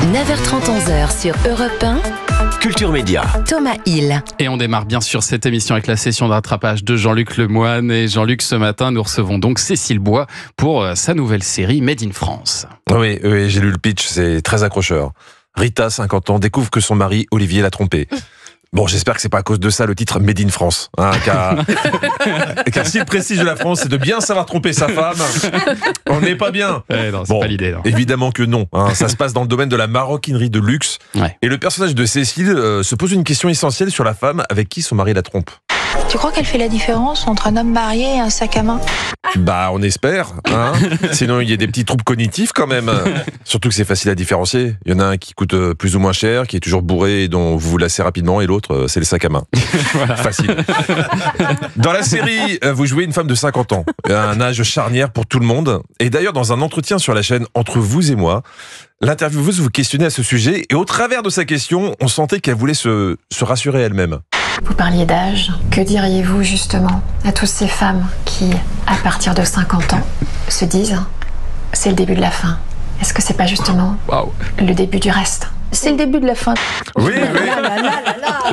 9h30, 11h sur Europe 1. Culture Média. Thomas Hill. Et on démarre bien sûr cette émission avec la session de rattrapage de Jean-Luc Lemoyne. Et Jean-Luc, ce matin, nous recevons donc Cécile Bois pour sa nouvelle série Made in France. Oui, j'ai lu le pitch, c'est très accrocheur. Rita, 50 ans, découvre que son mari, Olivier, l'a trompée. Bon, j'espère que c'est pas à cause de ça le titre Made in France. Car si le prestige de la France, c'est de bien savoir tromper sa femme, on n'est pas bien. Non, c'est pas l'idée. Non. Évidemment que non. Ça se passe dans le domaine de la maroquinerie de luxe. Ouais. Et le personnage de Cécile se pose une question essentielle sur la femme avec qui son mari la trompe. Tu crois qu'elle fait la différence entre un homme marié et un sac à main ? Bah, on espère. Sinon, il y a des petits troubles cognitifs quand même. Surtout que c'est facile à différencier. Il y en a un qui coûte plus ou moins cher, qui est toujours bourré et dont vous vous lassez rapidement, et l'autre, c'est le sac à main. Voilà. Facile. Dans la série, vous jouez une femme de 50 ans. Un âge charnière pour tout le monde. Et d'ailleurs, dans un entretien sur la chaîne Entre vous et moi, l'intervieweuse vous questionnait à ce sujet. Et au travers de sa question, on sentait qu'elle voulait se rassurer elle-même. Vous parliez d'âge. Que diriez-vous justement à toutes ces femmes qui, à partir de 50 ans, se disent « c'est le début de la fin ». Est-ce que c'est pas justement le début du reste ? C'est le début de la fin. Oui.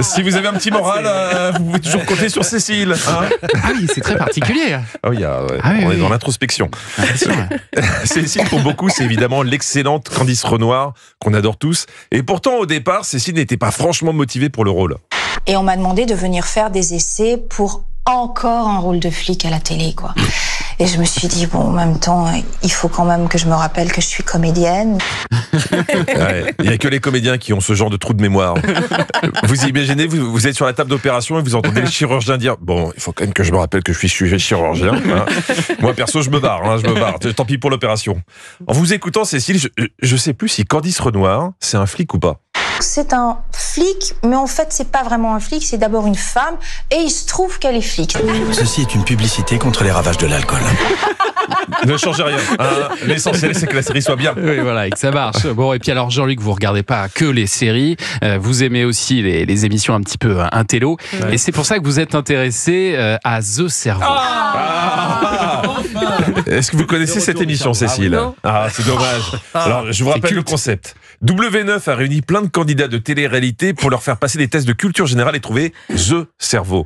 Si vous avez un petit moral, vous pouvez toujours compter sur Cécile. Ah oui, c'est très particulier. On est dans l'introspection. Cécile, pour beaucoup, c'est évidemment l'excellente Candice Renoir, qu'on adore tous. Et pourtant, au départ, Cécile n'était pas franchement motivée pour le rôle. Et on m'a demandé de venir faire des essais pour encore un rôle de flic à la télé, quoi. Et je me suis dit, bon, en même temps, il faut quand même que je me rappelle que je suis comédienne. Il n'y a que les comédiens qui ont ce genre de trou de mémoire. Vous imaginez, vous êtes sur la table d'opération et vous entendez le chirurgien dire, bon, il faut quand même que je me rappelle que je suis chirurgien. Moi, perso, je me barre. Tant pis pour l'opération. En vous écoutant, Cécile, je sais plus si Candice Renoir, c'est un flic ou pas. C'est un flic, mais en fait, c'est pas vraiment un flic, c'est d'abord une femme, et il se trouve qu'elle est flic. Ceci est une publicité contre les ravages de l'alcool. Ne changez rien. L'essentiel, c'est que la série soit bien. Oui, voilà, et que ça marche. Bon, et puis alors, Jean-Luc, vous regardez pas que les séries, vous aimez aussi les émissions un petit peu intello, et c'est pour ça que vous êtes intéressé à The Cerveau. Est-ce que vous connaissez cette émission, Cécile ? C'est dommage. Alors, je vous rappelle le concept. W9 a réuni plein de candidats de télé-réalité pour leur faire passer des tests de culture générale et trouver The Cerveau.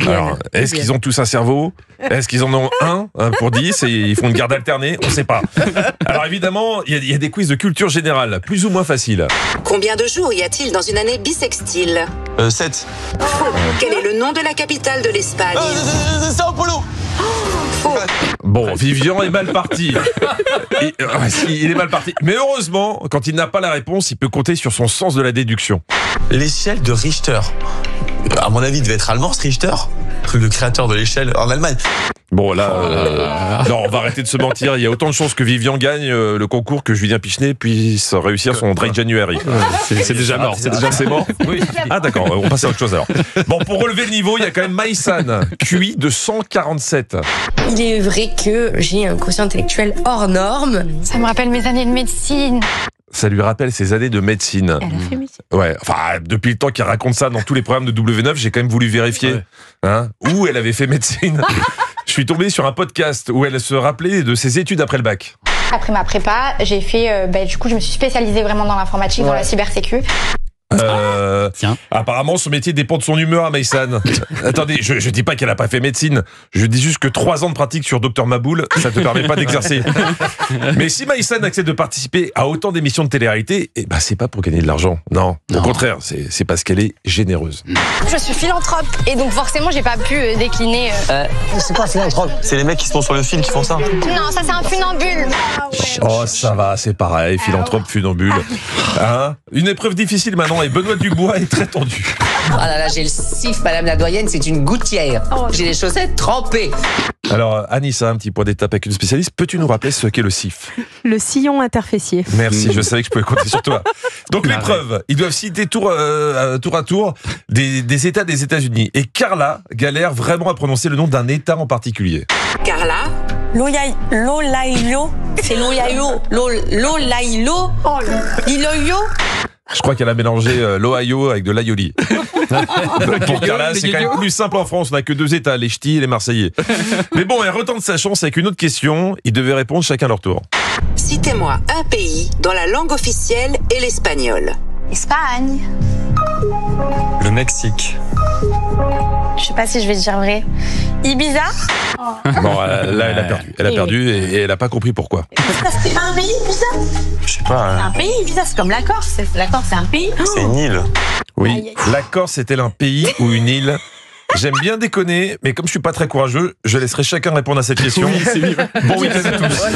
Alors, est-ce qu'ils ont tous un cerveau ? Est-ce qu'ils en ont un pour 10 et ils font une garde alternée ? On ne sait pas. Alors évidemment, il y a des quiz de culture générale, plus ou moins faciles. Combien de jours y a-t-il dans une année bissextile ? 7. Faux. Quel est le nom de la capitale de l'Espagne ? Sao Paulo. Faux. Bon, Vivian est mal parti. Il est mal parti. Mais heureusement, quand il n'a pas la réponse, il peut compter sur son sens de la déduction. L'échelle de Richter. À mon avis, il devait être allemand, ce Richter. Le créateur de l'échelle en Allemagne. Bon, là, non, on va arrêter de se mentir. Il y a autant de chances que Vivian gagne le concours que Julien Pichenet puisse réussir son Dry January. C'est déjà mort. C'est mort. Oui. Ah d'accord, on passe à autre chose alors. Bon, pour relever le niveau, il y a quand même Maïsan, QI de 147. Il est vrai que j'ai un quotient intellectuel hors norme. Ça me rappelle mes années de médecine. Ça lui rappelle ses années de médecine. Elle a fait médecine. Ouais, enfin, depuis le temps qu'il raconte ça dans tous les programmes de W9, j'ai quand même voulu vérifier où elle avait fait médecine. Je suis tombé sur un podcast où elle se rappelait de ses études après le bac. Après ma prépa, j'ai fait, du coup, je me suis spécialisée vraiment dans l'informatique, dans la cybersécu. Apparemment, son métier dépend de son humeur à Maïsan. Attendez, je dis pas qu'elle a pas fait médecine. Je dis juste que 3 ans de pratique sur Dr Maboul, ça te permet pas d'exercer. Mais si Maïsan accepte de participer à autant d'émissions de télé-réalité, c'est pas pour gagner de l'argent. Non. Au contraire, c'est parce qu'elle est généreuse. Je suis philanthrope et donc forcément, j'ai pas pu décliner. C'est quoi philanthrope ? C'est les mecs qui se font sur le fil qui font ça. Non, ça c'est un funambule. Oh, ça va, c'est pareil, philanthrope, funambule. Une épreuve difficile maintenant et Benoît Dubois est très tendu. Oh là là, j'ai le sif, madame la doyenne, c'est une gouttière. J'ai les chaussettes trempées. Alors, Anissa, un petit point d'étape avec une spécialiste. Peux-tu nous rappeler ce qu'est le SIF ? Le sillon interfessier. Merci, je savais que je pouvais compter sur toi. Donc, l'épreuve, ils doivent citer tour à tour des États des États-Unis. Et Carla galère vraiment à prononcer le nom d'un État en particulier. Carla ? L'Olaïlo. C'est l'Olaïlo. L'Olaïlo. L'iloyo. Je crois qu'elle a mélangé l'Ohio avec de l'aioli. Pour Carla, c'est quand même plus simple en France. On n'a que 2 États, les ch'tis et les Marseillais. Mais bon, elle retente sa chance avec une autre question. Ils devaient répondre chacun leur tour. Citez-moi un pays dont la langue officielle est l'espagnol. Espagne. Le Mexique. Je sais pas si je vais dire vrai. Ibiza. Bon, là, elle a perdu. Elle a perdu et elle n'a pas compris pourquoi. C'est pas un pays, Ibiza? Je sais pas. C'est un pays, Ibiza, c'est comme la Corse. La Corse, c'est un pays. C'est une île. Oui, la Corse est-elle un pays ou une île? J'aime bien déconner, mais comme je suis pas très courageux, je laisserai chacun répondre à cette question. Bon week-end à tous.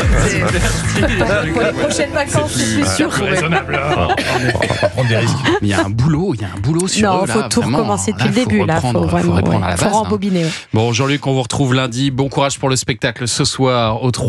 Pour les prochaines vacances, c'est plus sûr. Raisonnable. On va pas prendre des risques. Il y a un boulot sur Non, eux. il faut tout recommencer depuis le début. Là, faut vraiment répondre à la base. Faut rembobiner. Bon, Jean-Luc, on vous retrouve lundi. Bon courage pour le spectacle ce soir aux 3